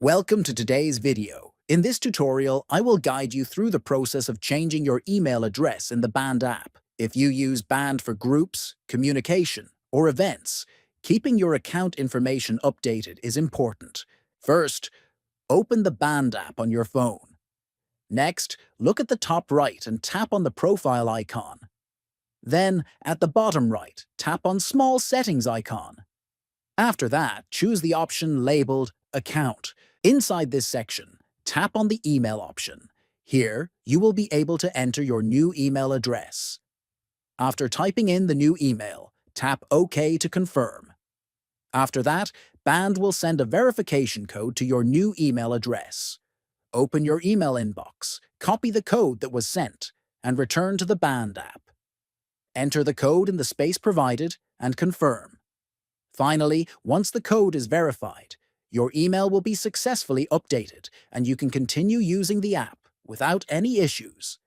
Welcome to today's video. In this tutorial, I will guide you through the process of changing your email address in the Band app. If you use Band for groups, communication, or events, keeping your account information updated is important. First, open the Band app on your phone. Next, look at the top right and tap on the profile icon. Then, at the bottom right, tap on Small Settings icon. After that, choose the option labeled Account. Inside this section, tap on the Email option. Here, you will be able to enter your new email address. After typing in the new email, tap OK to confirm. After that, Band will send a verification code to your new email address. Open your email inbox, copy the code that was sent, and return to the Band app. Enter the code in the space provided and confirm. Finally, once the code is verified, your email will be successfully updated and you can continue using the app without any issues.